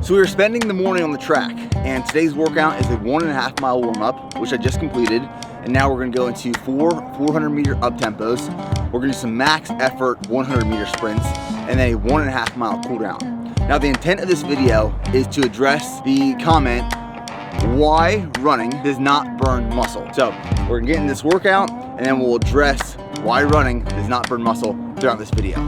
So we were spending the morning on the track, and today's workout is a 1.5 mile warm up, which I just completed. And now we're gonna go into 400 meter up tempos. We're gonna do some max effort 100 meter sprints, and then a 1.5 mile cool down. Now the intent of this video is to address the comment, why running does not burn muscle. So we're gonna get in this workout, and then we'll address why running does not burn muscle throughout this video.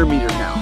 Meters now.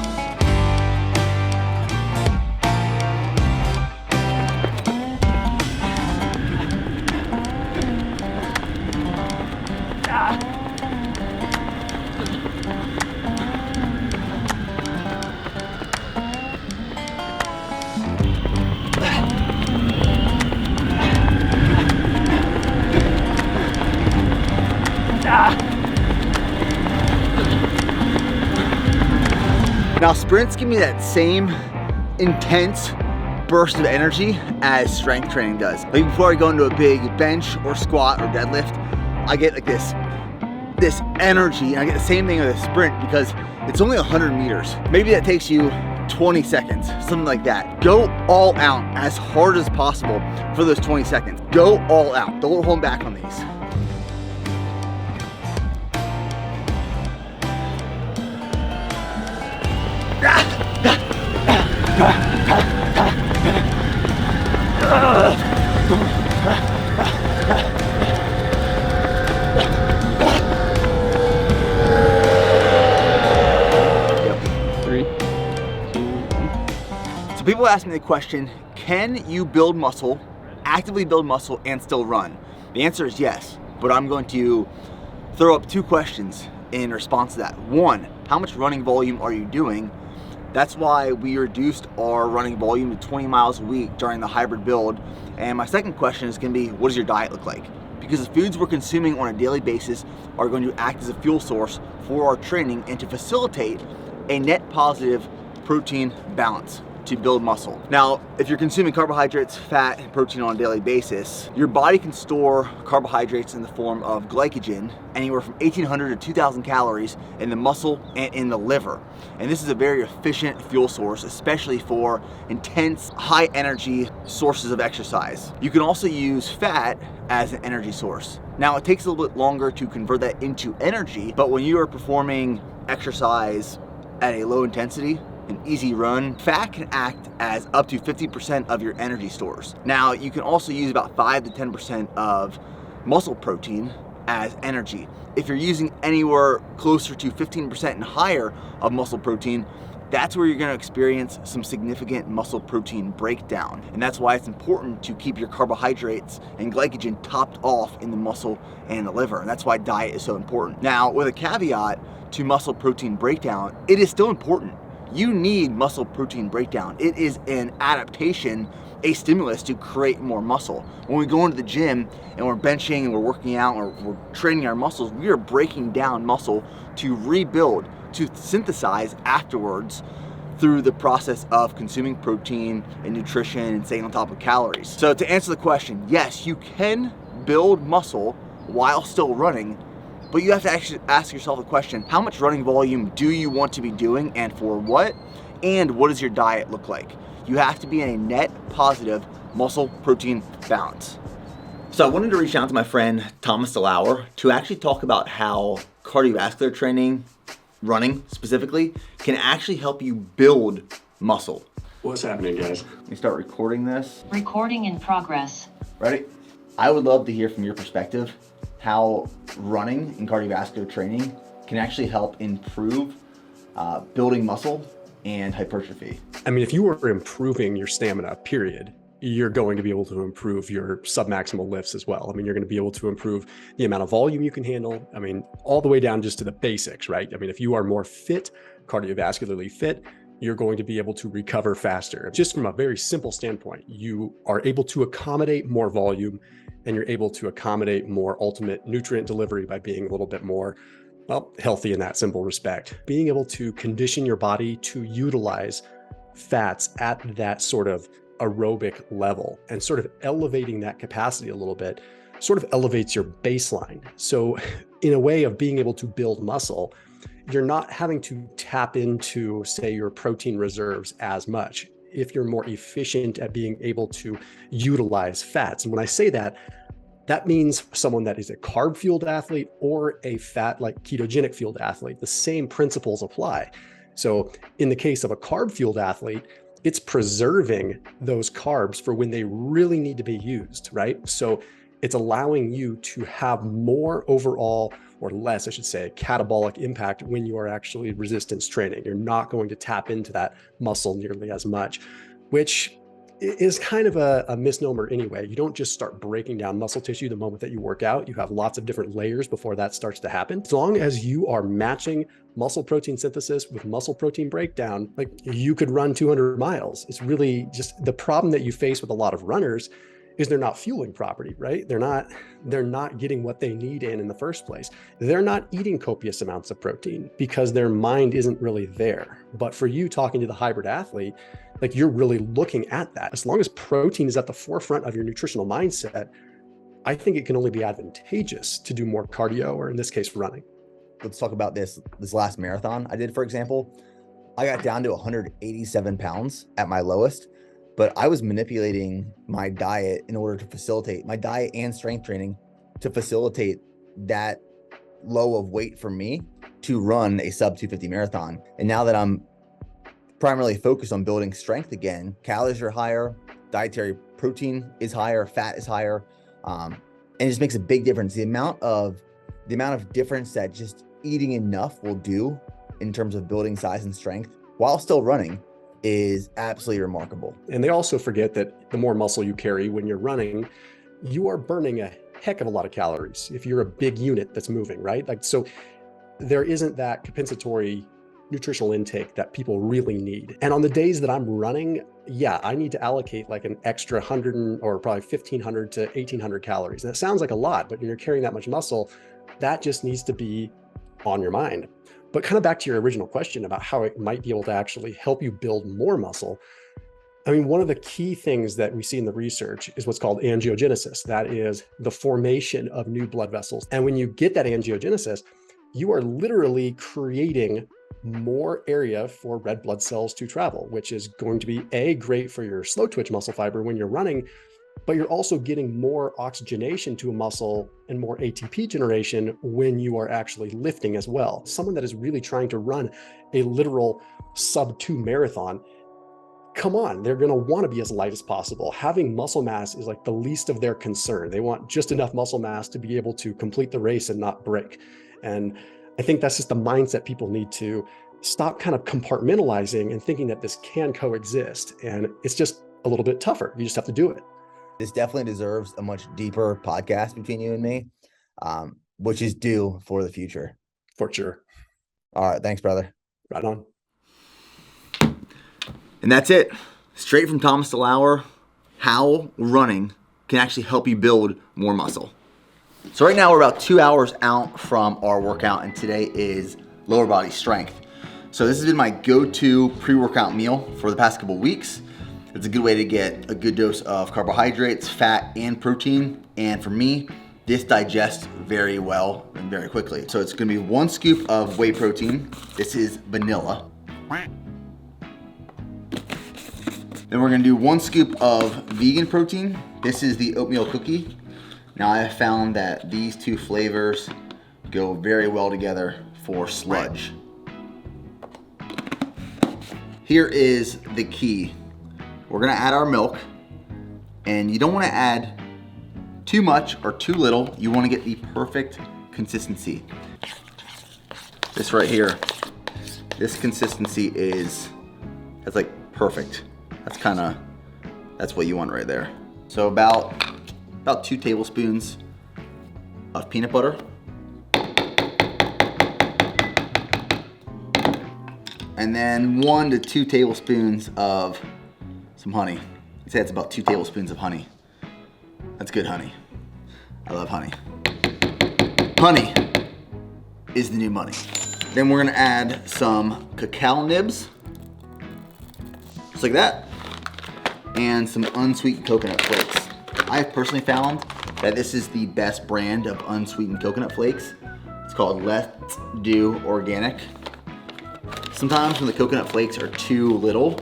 Now sprints give me that same intense burst of energy as strength training does. Like before I go into a big bench or squat or deadlift, I get like this energy, and I get the same thing with a sprint because it's only 100 meters. Maybe that takes you 20 seconds, something like that. Go all out as hard as possible for those 20 seconds. Go all out, don't hold back on these. So people ask me the question, can you build muscle, actively build muscle and still run? The answer is yes, but I'm going to throw up two questions in response to that. One, how much running volume are you doing? That's why we reduced our running volume to 20 miles a week during the hybrid build. And my second question is gonna be, what does your diet look like? Because the foods we're consuming on a daily basis are going to act as a fuel source for our training and to facilitate a net positive protein balance to build muscle. Now, if you're consuming carbohydrates, fat, and protein on a daily basis, your body can store carbohydrates in the form of glycogen, anywhere from 1,800 to 2,000 calories in the muscle and in the liver. And this is a very efficient fuel source, especially for intense, high energy sources of exercise. You can also use fat as an energy source. Now, it takes a little bit longer to convert that into energy, but when you are performing exercise at a low intensity, an easy run, fat can act as up to 50% of your energy stores. Now, you can also use about 5 to 10% of muscle protein as energy. If you're using anywhere closer to 15% and higher of muscle protein, that's where you're gonna experience some significant muscle protein breakdown. And that's why it's important to keep your carbohydrates and glycogen topped off in the muscle and the liver. And that's why diet is so important. Now, with a caveat to muscle protein breakdown, it is still important. You need muscle protein breakdown. It is an adaptation, a stimulus to create more muscle. When we go into the gym and we're benching and we're working out or we're training our muscles, we are breaking down muscle to rebuild, to synthesize afterwards through the process of consuming protein and nutrition and staying on top of calories. So to answer the question, yes, you can build muscle while still running, but you have to actually ask yourself the question, how much running volume do you want to be doing and for what? And what does your diet look like? You have to be in a net positive muscle protein balance. So I wanted to reach out to my friend, Thomas Lauer, to actually talk about how cardiovascular training, running specifically, can actually help you build muscle. What's happening, guys? Let me start recording this. Recording in progress. Ready? I would love to hear from your perspective how running and cardiovascular training can actually help improve building muscle and hypertrophy. I mean, if you are improving your stamina, period, you're going to be able to improve your submaximal lifts as well. I mean, you're going to be able to improve the amount of volume you can handle. I mean, all the way down just to the basics, right? I mean, if you are more fit, cardiovascularly fit, you're going to be able to recover faster. Just from a very simple standpoint, you are able to accommodate more volume and you're able to accommodate more ultimate nutrient delivery by being a little bit more, well, healthy in that simple respect. Being able to condition your body to utilize fats at that sort of aerobic level and sort of elevating that capacity a little bit sort of elevates your baseline. So in a way of being able to build muscle, you're not having to tap into, say, your protein reserves as much if you're more efficient at being able to utilize fats. And when I say that, that means someone that is a carb fueled athlete or a fat like ketogenic fueled athlete, the same principles apply. So in the case of a carb fueled athlete, it's preserving those carbs for when they really need to be used, right? So it's allowing you to have more overall, or less, I should say, catabolic impact when you are actually resistance training. You're not going to tap into that muscle nearly as much, which is kind of a misnomer anyway. You don't just start breaking down muscle tissue the moment that you work out. You have lots of different layers before that starts to happen. As long as you are matching muscle protein synthesis with muscle protein breakdown, like you could run 200 miles. It's really just the problem that you face with a lot of runners is they're not fueling properly, right? They're not getting what they need in the first place. They're not eating copious amounts of protein because their mind isn't really there. But for you talking to the hybrid athlete, like you're really looking at that. As long as protein is at the forefront of your nutritional mindset, I think it can only be advantageous to do more cardio, or in this case, running. Let's talk about this last marathon I did, for example. I got down to 187 pounds at my lowest, but I was manipulating my diet in order to facilitate my diet and strength training to facilitate that low of weight for me to run a sub 250 marathon. And now that I'm primarily focused on building strength again, calories are higher, dietary protein is higher, fat is higher, and it just makes a big difference. The amount of difference that just eating enough will do in terms of building size and strength while still running is absolutely remarkable. And they also forget that the more muscle you carry when you're running, you are burning a heck of a lot of calories if you're a big unit that's moving, right? Like, so there isn't that compensatory nutritional intake that people really need. And on the days that I'm running, yeah, I need to allocate like an extra 100 or probably 1,500 to 1,800 calories. And it sounds like a lot, but when you're carrying that much muscle, that just needs to be on your mind. But kind of back to your original question about how it might be able to actually help you build more muscle. I mean, one of the key things that we see in the research is what's called angiogenesis. That is the formation of new blood vessels. And when you get that angiogenesis, you are literally creating more area for red blood cells to travel, which is going to be great for your slow twitch muscle fiber when you're running, but you're also getting more oxygenation to a muscle and more ATP generation when you are actually lifting as well. Someone that is really trying to run a literal sub 2 marathon, come on, they're going to want to be as light as possible. Having muscle mass is like the least of their concern. They want just enough muscle mass to be able to complete the race and not break. And I think that's just the mindset people need to stop kind of compartmentalizing and thinking that this can coexist. And it's just a little bit tougher. You just have to do it. This definitely deserves a much deeper podcast between you and me, which is due for the future. For sure. All right. Thanks, brother. Right on. And that's it. Straight from Thomas to Lauer, how running can actually help you build more muscle. So right now we're about 2 hours out from our workout, and today is lower body strength. So this has been my go-to pre-workout meal for the past couple weeks. It's a good way to get a good dose of carbohydrates, fat, and protein. And for me, this digests very well and very quickly. So it's gonna be 1 scoop of whey protein. This is vanilla. Then we're gonna do 1 scoop of vegan protein. This is the oatmeal cookie. Now I have found that these two flavors go very well together for sludge. Here is the key. We're gonna add our milk, and you don't wanna add too much or too little. You wanna get the perfect consistency. This right here, this consistency that's like perfect. That's what you want right there. So about 2 tablespoons of peanut butter. And then 1 to 2 tablespoons of some honey. I'd say it's about 2 tablespoons of honey. That's good honey. I love honey. Honey is the new money. Then we're gonna add some cacao nibs. just like that, and some unsweetened coconut flakes. I've personally found that this is the best brand of unsweetened coconut flakes. It's called Let's Do Organic. Sometimes when the coconut flakes are too little,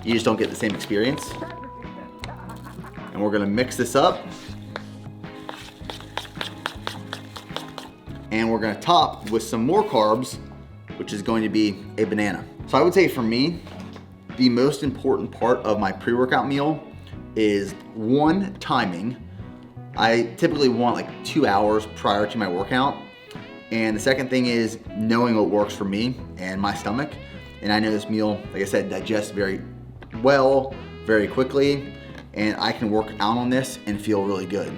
you just don't get the same experience. And we're gonna mix this up. And we're gonna top with some more carbs, which is going to be a banana. So I would say for me, the most important part of my pre-workout meal is one, timing. I typically want like 2 hours prior to my workout. And the second thing is knowing what works for me and my stomach. And I know this meal, like I said, digests very well, very quickly, and I can work out on this and feel really good.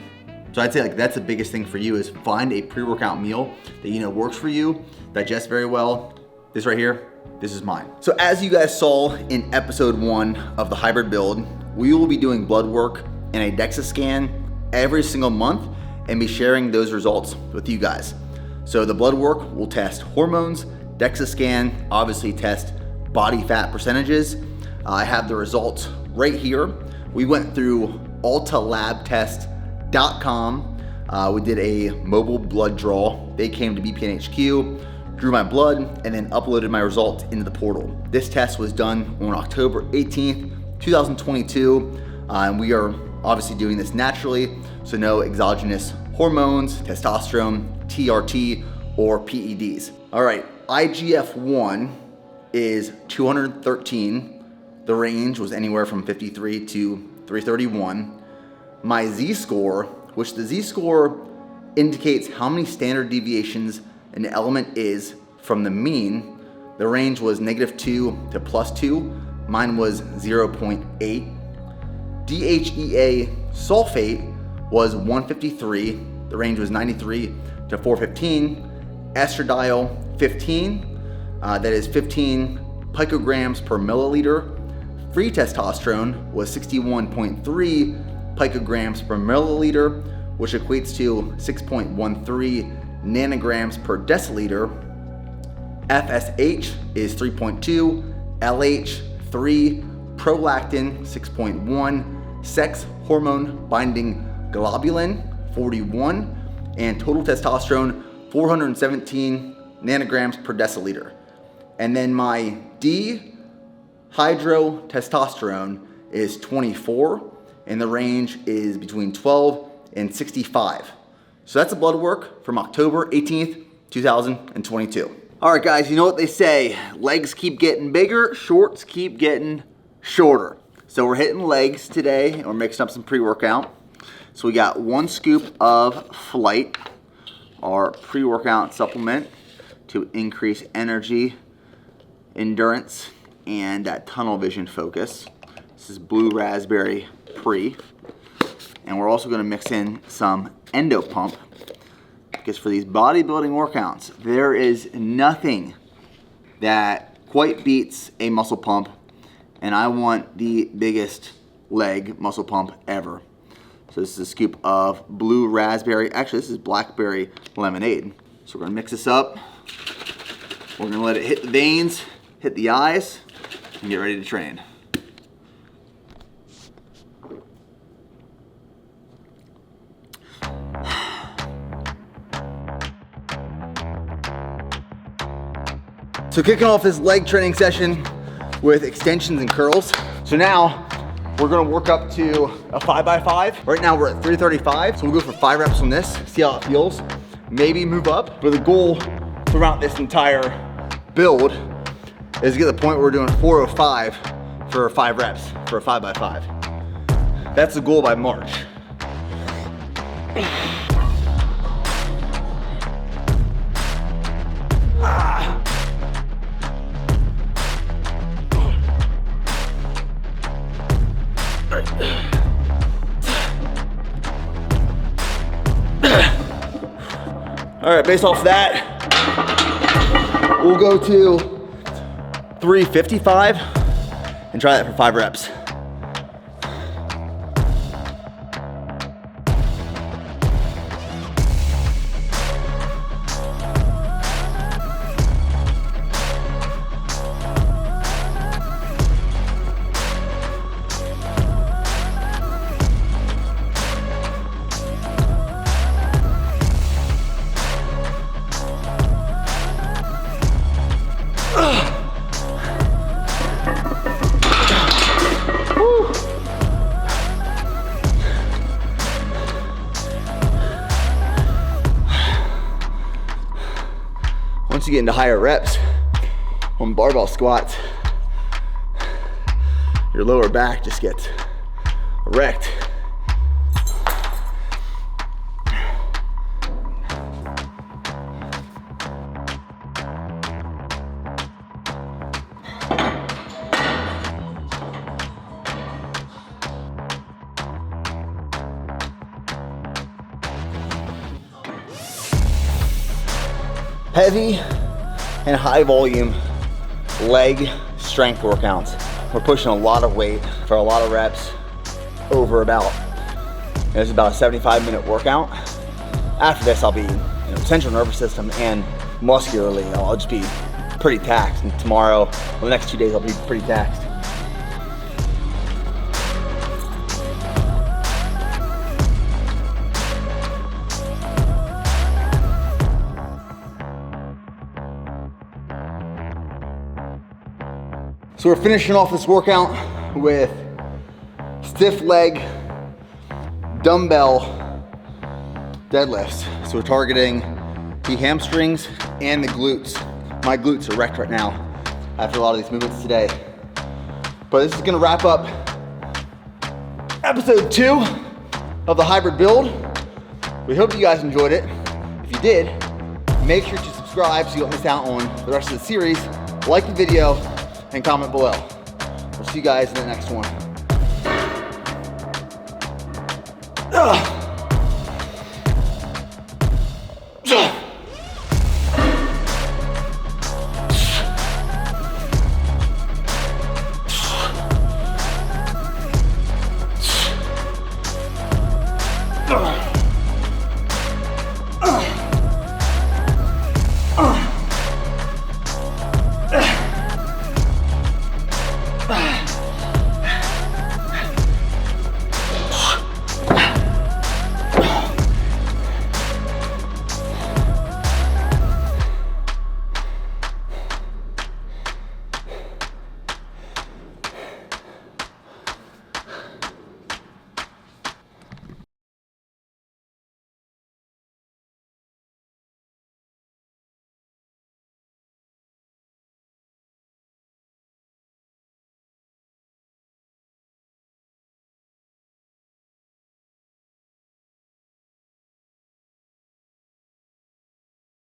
So I'd say like that's the biggest thing for you is find a pre-workout meal that you know works for you, digests very well. This right here, this is mine. So as you guys saw in episode 1 of the hybrid build, we will be doing blood work and a DEXA scan every single month and be sharing those results with you guys. So the blood work will test hormones, DEXA scan, obviously test body fat percentages. I have the results right here. We went through altalabtest.com. We did a mobile blood draw. They came to BPNHQ, drew my blood, and then uploaded my results into the portal. This test was done on October 18th, 2022. And we are obviously doing this naturally, so no exogenous hormones, testosterone, TRT, or PEDs. All right, IGF-1 is 213. The range was anywhere from 53 to 331. My Z-score, which the Z-score indicates how many standard deviations an element is from the mean. The range was -2 to +2. Mine was 0.8. DHEA sulfate was 153. The range was 93 to 415. Estradiol 15, that is 15 picograms per milliliter. Free testosterone was 61.3 picograms per milliliter, which equates to 6.13 nanograms per deciliter. FSH is 3.2, LH 3, prolactin 6.1, sex hormone binding globulin 41, and total testosterone 417 nanograms per deciliter. And then my dihydrotestosterone is 24, and the range is between 12 and 65. So that's the blood work from October 18th, 2022. All right, guys, you know what they say, legs keep getting bigger, shorts keep getting shorter. So we're hitting legs today, and we're mixing up some pre-workout. So we got 1 scoop of Flight, our pre-workout supplement to increase energy, endurance, and that tunnel vision focus. This is Blue Raspberry Pre. And we're also gonna mix in some Endo Pump, because for these bodybuilding workouts, there is nothing that quite beats a muscle pump, and I want the biggest leg muscle pump ever. So this is a scoop of Blue Raspberry, actually this is Blackberry Lemonade. So we're gonna mix this up. We're gonna let it hit the veins, hit the eyes, and get ready to train. So kicking off this leg training session with extensions and curls. So now we're gonna work up to a 5x5. Right now we're at 335, so we'll go for 5 reps on this, see how it feels. Maybe move up, but the goal throughout this entire build is to get to the point where we're doing 405 for 5 reps for a 5x5. That's the goal by March. All right, based off that, we'll go to 355 and try that for 5 reps. once you get into higher reps on barbell squats, your lower back just gets wrecked. Heavy and high volume leg strength workouts. We're pushing a lot of weight for a lot of reps over about, it's about a 75-minute workout. After this, I'll be, central nervous system and muscularly, I'll just be pretty taxed. And tomorrow, or the next 2 days, I'll be pretty taxed. So we're finishing off this workout with stiff leg dumbbell deadlifts. So we're targeting the hamstrings and the glutes. My glutes are wrecked right now after a lot of these movements today. But this is gonna wrap up episode 2 of the hybrid build. We hope you guys enjoyed it. If you did, make sure to subscribe so you don't miss out on the rest of the series. Like the video and comment below. We'll see you guys in the next one.